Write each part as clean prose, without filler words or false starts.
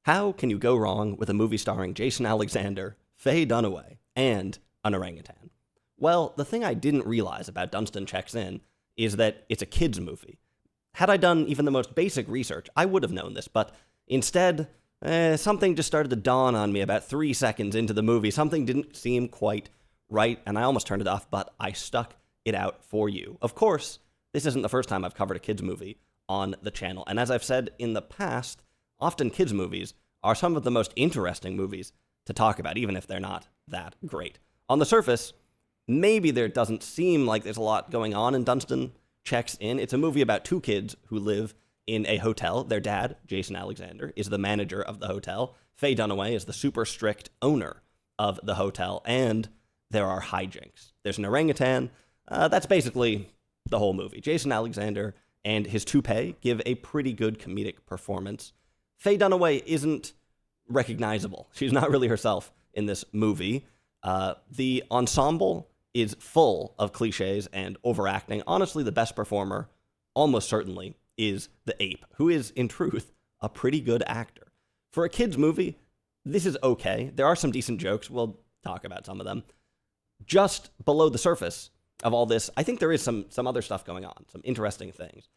How can you go wrong with a movie starring Jason Alexander, Faye Dunaway, and an orangutan? Well, the thing I didn't realize about Dunston Checks In is that it's a kids' movie. Had I done even the most basic research, I would have known this, but instead, something just started to dawn on me about 3 seconds into the movie. Something didn't seem quite right, and I almost turned it off, but I stuck it out for you. Of course, this isn't the first time I've covered a kids' movie on the channel, and as I've said in the past, often kids' movies are some of the most interesting movies to talk about, even if they're not that great. On the surface, maybe there doesn't seem like there's a lot going on in Dunston Checks In. It's a movie about two kids who live in a hotel. Their dad, Jason Alexander, is the manager of the hotel. Faye Dunaway is the super strict owner of the hotel, and there are hijinks. There's an orangutan. That's basically the whole movie. Jason Alexander and his toupee give a pretty good comedic performance. Faye Dunaway isn't recognizable. She's not really herself in this movie. The ensemble is full of cliches and overacting. Honestly, the best performer, almost certainly, is the ape, who is, in truth, a pretty good actor. For a kid's movie, this is okay. There are some decent jokes. We'll talk about some of them. Just below the surface of all this, I think there is some other stuff going on, some interesting things.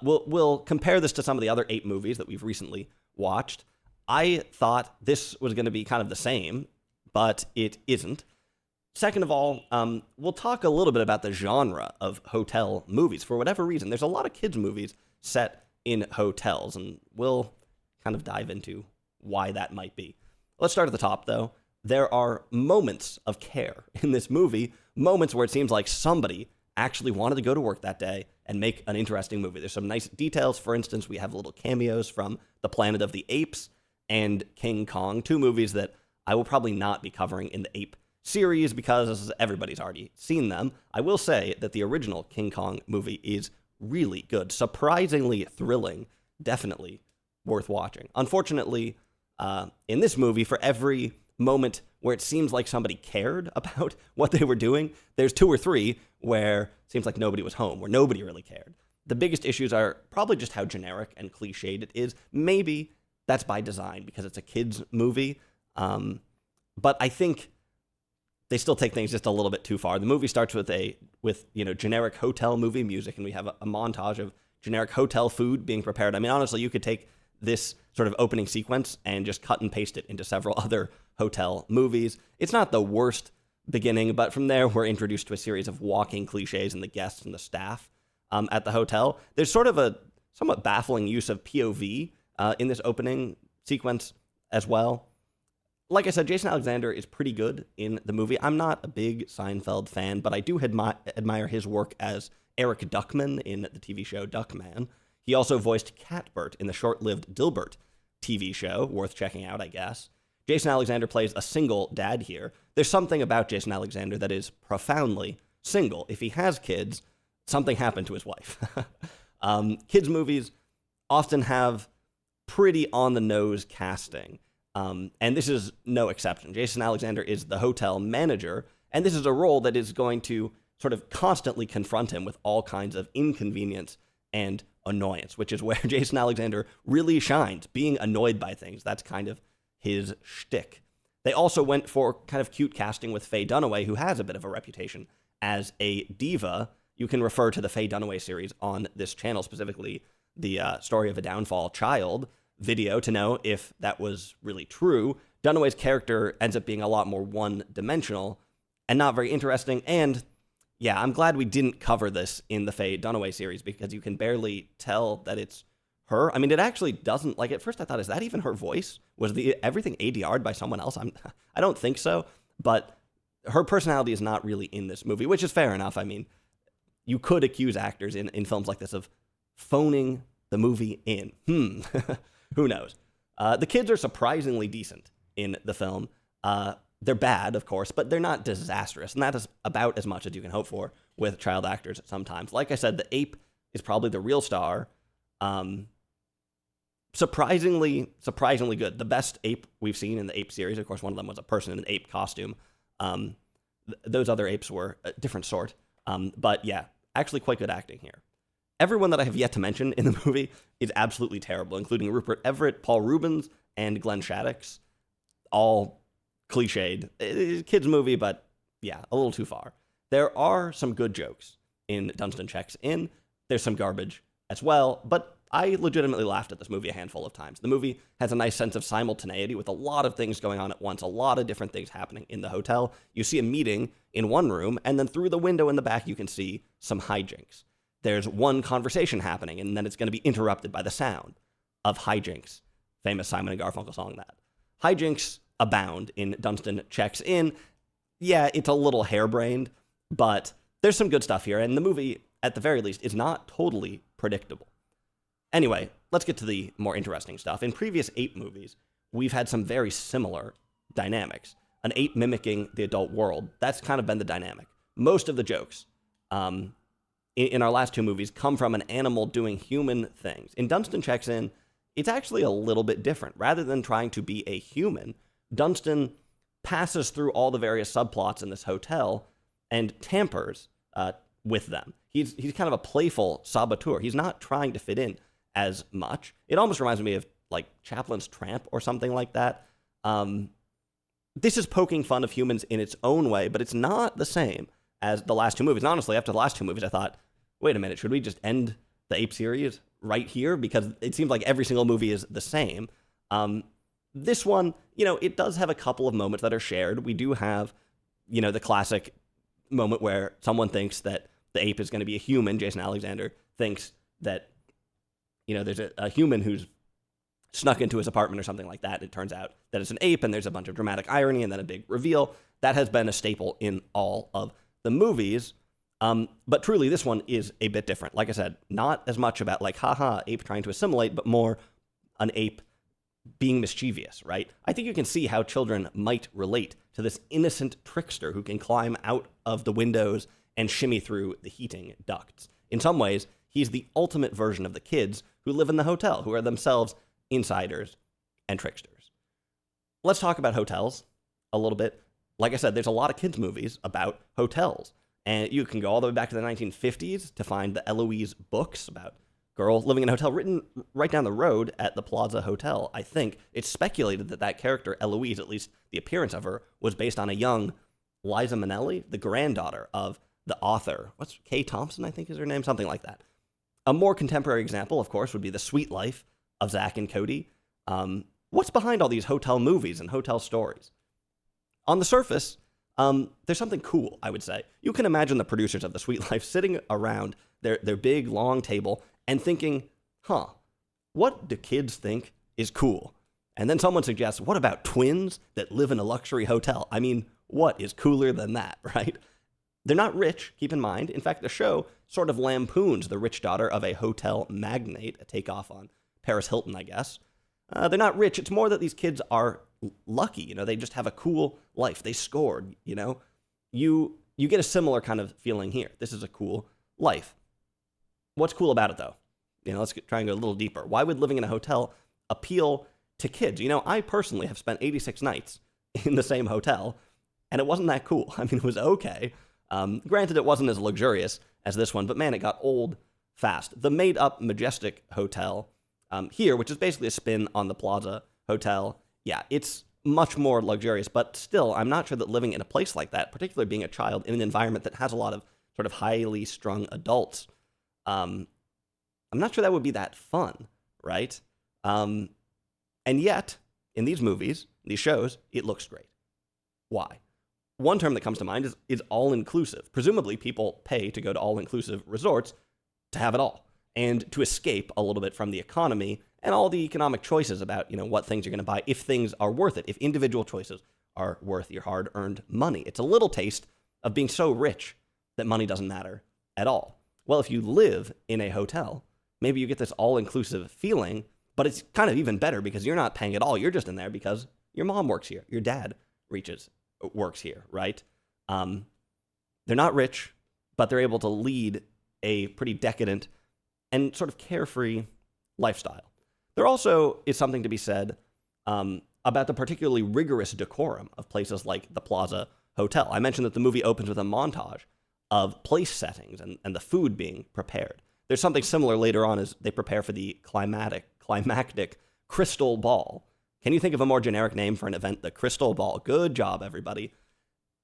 We'll compare this to some of the other ape movies that we've recently watched. I thought this was going to be kind of the same, but it isn't. Second of all, we'll talk a little bit about the genre of hotel movies. For whatever reason, there's a lot of kids' movies set in hotels, and we'll kind of dive into why that might be. Let's start at the top, though. There are moments of care in this movie, moments where it seems like somebody actually wanted to go to work that day and make an interesting movie. There's some nice details. For instance, we have little cameos from The Planet of the Apes and King Kong, two movies that I will probably not be covering in the Ape series because everybody's already seen them. I will say that the original King Kong movie is really good, surprisingly thrilling, definitely worth watching. Unfortunately, in this movie, for every moment where it seems like somebody cared about what they were doing, there's 2 or 3 where it seems like nobody was home, where nobody really cared. The biggest issues are probably just how generic and cliched it is. Maybe that's by design because it's a kid's movie, but I think they still take things just a little bit too far. The movie starts with generic hotel movie music, and we have a montage of generic hotel food being prepared. I mean, honestly, you could take this sort of opening sequence and just cut and paste it into several other hotel movies. It's not the worst beginning, but from there, we're introduced to a series of walking cliches and the guests and the staff at the hotel. There's sort of a somewhat baffling use of POV in this opening sequence as well. Like I said, Jason Alexander is pretty good in the movie. I'm not a big Seinfeld fan, but I do admire his work as Eric Duckman in the TV show Duckman. He also voiced Catbert in the short-lived Dilbert TV show, worth checking out, I guess. Jason Alexander plays a single dad here. There's something about Jason Alexander that is profoundly single. If he has kids, something happened to his wife. Kids' movies often have pretty on-the-nose casting, and this is no exception. Jason Alexander is the hotel manager, and this is a role that is going to sort of constantly confront him with all kinds of inconvenience and annoyance, which is where Jason Alexander really shines, being annoyed by things. That's kind of his shtick. They also went for kind of cute casting with Faye Dunaway, who has a bit of a reputation as a diva. You can refer to the Faye Dunaway series on this channel, specifically the Story of a Downfall Child video, to know if that was really true. Dunaway's character ends up being a lot more one-dimensional and not very interesting, and yeah, I'm glad we didn't cover this in the Faye Dunaway series because you can barely tell that it's her. I mean, it actually doesn't, like, at first I thought, is that even her voice? Was everything ADR'd by someone else? I don't think so, but her personality is not really in this movie, which is fair enough. I mean, you could accuse actors in films like this of phoning the movie in. Who knows? The kids are surprisingly decent in the film. They're bad, of course, but they're not disastrous, and that is about as much as you can hope for with child actors sometimes. Like I said, the ape is probably the real star. Surprisingly good. The best ape we've seen in the ape series, of course, one of them was a person in an ape costume. Those other apes were a different sort. But yeah, actually quite good acting here. Everyone that I have yet to mention in the movie is absolutely terrible, including Rupert Everett, Paul Rubens, and Glenn Shaddix, all cliched. Kids movie, but yeah, a little too far. There are some good jokes in Dunston Checks In. There's some garbage as well, but I legitimately laughed at this movie a handful of times. The movie has a nice sense of simultaneity with a lot of things going on at once, a lot of different things happening in the hotel. You see a meeting in one room, and then through the window in the back, you can see some hijinks. There's one conversation happening, and then it's going to be interrupted by the sound of hijinks. Famous Simon and Garfunkel song, that. Hijinks abound in Dunston Checks In. Yeah, it's a little harebrained, but there's some good stuff here, and the movie, at the very least, is not totally predictable. Anyway, let's get to the more interesting stuff. In previous ape movies, we've had some very similar dynamics. An ape mimicking the adult world, that's kind of been the dynamic. Most of the jokes in our last two movies come from an animal doing human things. In Dunston Checks In, it's actually a little bit different. Rather than trying to be a human, Dunston passes through all the various subplots in this hotel and tampers with them. He's kind of a playful saboteur. He's not trying to fit in as much. It almost reminds me of like Chaplin's Tramp or something like that. This is poking fun of humans in its own way, but it's not the same as the last two movies. And honestly, after the last two movies, I thought, wait a minute, should we just end the ape series right here? Because it seems like every single movie is the same. This one, it does have a couple of moments that are shared. We do have, the classic moment where someone thinks that the ape is going to be a human. Jason Alexander thinks that, there's a human who's snuck into his apartment or something like that. It turns out that it's an ape, and there's a bunch of dramatic irony and then a big reveal. That has been a staple in all of the movies. But truly, this one is a bit different. Like I said, not as much about like, haha, ape trying to assimilate, but more an ape being mischievous, right? I think you can see how children might relate to this innocent trickster who can climb out of the windows and shimmy through the heating ducts. In some ways, he's the ultimate version of the kids who live in the hotel, who are themselves insiders and tricksters. Let's talk about hotels a little bit. Like I said, there's a lot of kids' movies about hotels. And you can go all the way back to the 1950s to find the Eloise books about girl living in a hotel, written right down the road at the Plaza Hotel. I think it's speculated that character, Eloise, at least the appearance of her, was based on a young Liza Minnelli, the granddaughter of the author. Kay Thompson, I think is her name, something like that. A more contemporary example, of course, would be The Sweet Life of Zack and Cody. What's behind all these hotel movies and hotel stories? On the surface, there's something cool, I would say. You can imagine the producers of The Sweet Life sitting around their big, long table and thinking, what do kids think is cool? And then someone suggests, what about twins that live in a luxury hotel? I mean, what is cooler than that, right? They're not rich, keep in mind. In fact, the show sort of lampoons the rich daughter of a hotel magnate, a takeoff on Paris Hilton, I guess. They're not rich. It's more that these kids are lucky. They just have a cool life. They scored, You get a similar kind of feeling here. This is a cool life. What's cool about it, though? Let's try and go a little deeper. Why would living in a hotel appeal to kids? I personally have spent 86 nights in the same hotel, and it wasn't that cool. I mean, it was okay. Granted, it wasn't as luxurious as this one, but man, it got old fast. The made-up Majestic Hotel here, which is basically a spin on the Plaza Hotel, yeah, it's much more luxurious, but still, I'm not sure that living in a place like that, particularly being a child in an environment that has a lot of sort of highly strung adults, I'm not sure that would be that fun, right? And yet, in these movies, these shows, it looks great. Why? One term that comes to mind is all-inclusive. Presumably, people pay to go to all-inclusive resorts to have it all and to escape a little bit from the economy and all the economic choices about, what things you're going to buy, if things are worth it, if individual choices are worth your hard-earned money. It's a little taste of being so rich that money doesn't matter at all. Well, if you live in a hotel, maybe you get this all-inclusive feeling, but it's kind of even better because you're not paying at all. You're just in there because your mom works here, your dad works here, right? They're not rich, but they're able to lead a pretty decadent and sort of carefree lifestyle. There also is something to be said about the particularly rigorous decorum of places like the Plaza Hotel. I mentioned that the movie opens with a montage of place settings and the food being prepared. There's something similar later on as they prepare for the climactic crystal ball Can you think of a more generic name for an event? The Crystal Ball. Good job, everybody.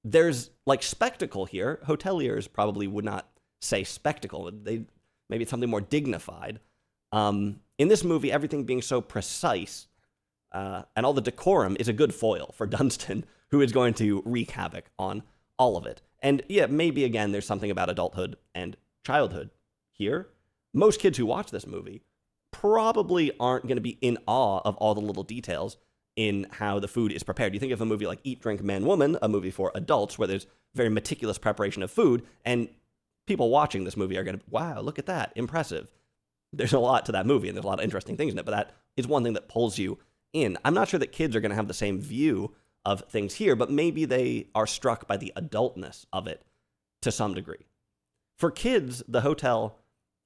There's like spectacle here. Hoteliers probably would not say spectacle. Maybe it's something more dignified. In this movie, everything being so precise and all the decorum is a good foil for Dunston, who is going to wreak havoc on all of it. And yeah, maybe again, there's something about adulthood and childhood here. Most kids who watch this movie probably aren't going to be in awe of all the little details in how the food is prepared. You think of a movie like Eat, Drink, Man, Woman, a movie for adults where there's very meticulous preparation of food, and people watching this movie are going to, wow, look at that, impressive. There's a lot to that movie, and there's a lot of interesting things in it, but that is one thing that pulls you in. I'm not sure that kids are going to have the same view of things here, but maybe they are struck by the adultness of it to some degree. For kids, the hotel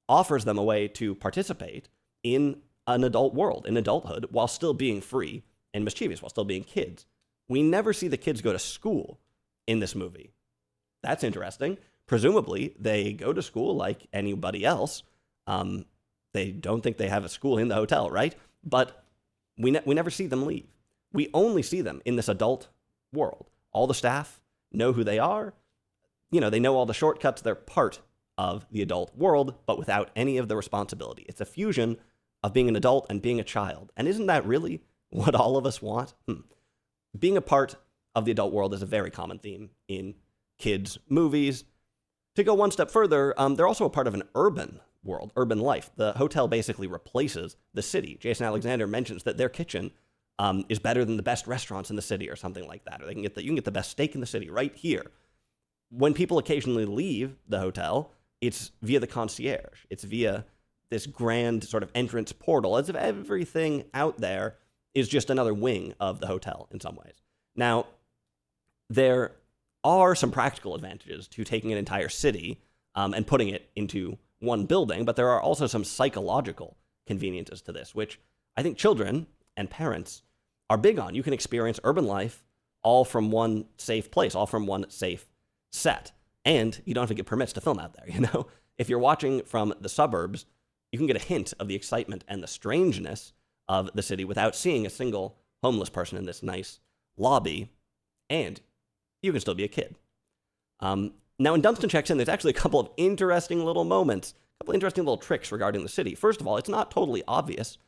offers them a way to participate in an adult world, in adulthood, while still being free and mischievous, while still being kids. We never see the kids go to school in this movie. That's interesting. Presumably, they go to school like anybody else. They don't think they have a school in the hotel, right? But we never see them leave. We only see them in this adult world. All the staff know who they are. You know, they know all the shortcuts. They're part of the adult world, but without any of the responsibility. It's a fusion of being an adult and being a child. And isn't that really what all of us want? Being a part of the adult world is a very common theme in kids' movies. To go one step further, they're also a part of an urban world, urban life. The hotel basically replaces the city. Jason Alexander mentions that their kitchen is better than the best restaurants in the city or something like that. Or you can get the best steak in the city right here. When people occasionally leave the hotel, it's via the concierge. It's via this grand sort of entrance portal, as if everything out there is just another wing of the hotel in some ways. Now, there are some practical advantages to taking an entire city and putting it into one building, but there are also some psychological conveniences to this, which I think children and parents are big on. You can experience urban life all from one safe place, all from one safe set, and you don't have to get permits to film out there, you know? If you're watching from the suburbs, you can get a hint of the excitement and the strangeness of the city without seeing a single homeless person in this nice lobby, and you can still be a kid. Now, when Dunston checks in, there's actually a couple of interesting little moments, a couple of interesting little tricks regarding the city. First of all, it's not totally obvious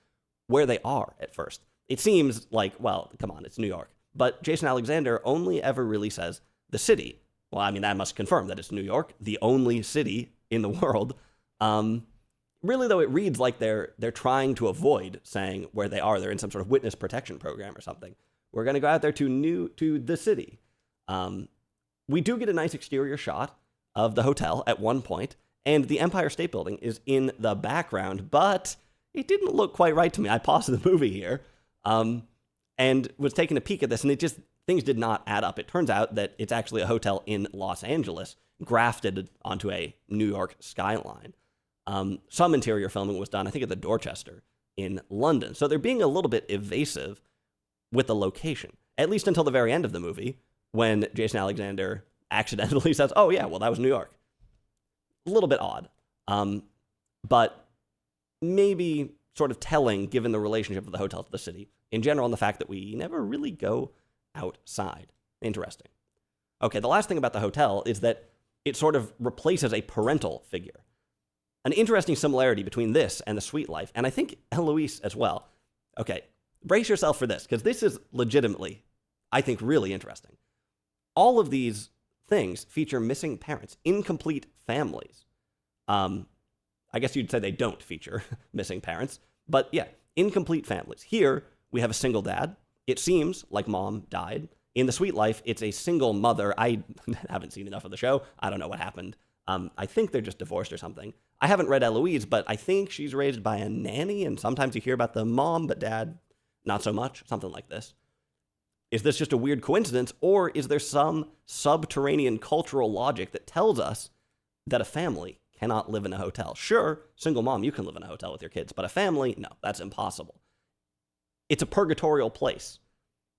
where they are at first. It seems like, well, come on, it's New York. But Jason Alexander only ever really says the city. Well, I mean, that must confirm that it's New York, the only city in the world. Really, though, it reads like they're trying to avoid saying where they are. They're in some sort of witness protection program or something. We're going to go out there to the city. We do get a nice exterior shot of the hotel at one point, and the Empire State Building is in the background, but it didn't look quite right to me. I paused the movie here and was taking a peek at this, and things did not add up. It turns out that it's actually a hotel in Los Angeles, grafted onto a New York skyline. Some interior filming was done, I think, at the Dorchester in London. So they're being a little bit evasive with the location, at least until the very end of the movie, when Jason Alexander accidentally says, oh, yeah, well, that was New York. A little bit odd, but maybe sort of telling, given the relationship of the hotel to the city in general, and the fact that we never really go outside. Interesting. Okay, the last thing about the hotel is that it sort of replaces a parental figure. An interesting similarity between this and the Suite Life, and I think Eloise as well. Okay, brace yourself for this, because this is legitimately, I think, really interesting. All of these things feature missing parents, incomplete families. I guess you'd say they don't feature missing parents, but yeah, incomplete families. Here, we have a single dad. It seems like mom died. In the Suite Life, it's a single mother. I haven't seen enough of the show. I don't know what happened. I think they're just divorced or something. I haven't read Eloise, but I think she's raised by a nanny, and sometimes you hear about the mom, but dad, not so much, something like this. Is this just a weird coincidence, or is there some subterranean cultural logic that tells us that a family cannot live in a hotel? Sure, single mom, you can live in a hotel with your kids, but a family, no, that's impossible. It's a purgatorial place,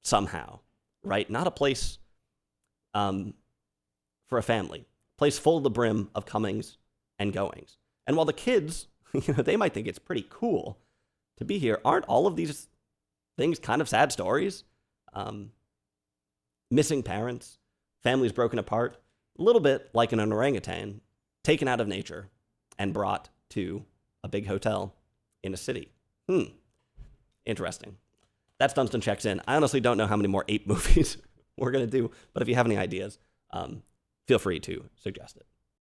somehow, right? Not a place for a family. Place full to the brim of comings and goings. And while the kids, they might think it's pretty cool to be here, aren't all of these things, kind of sad stories. Missing parents, families broken apart, a little bit like an orangutan taken out of nature and brought to a big hotel in a city. Interesting. That's Dunston Checks In. I honestly don't know how many more ape movies we're going to do, but if you have any ideas, feel free to suggest it.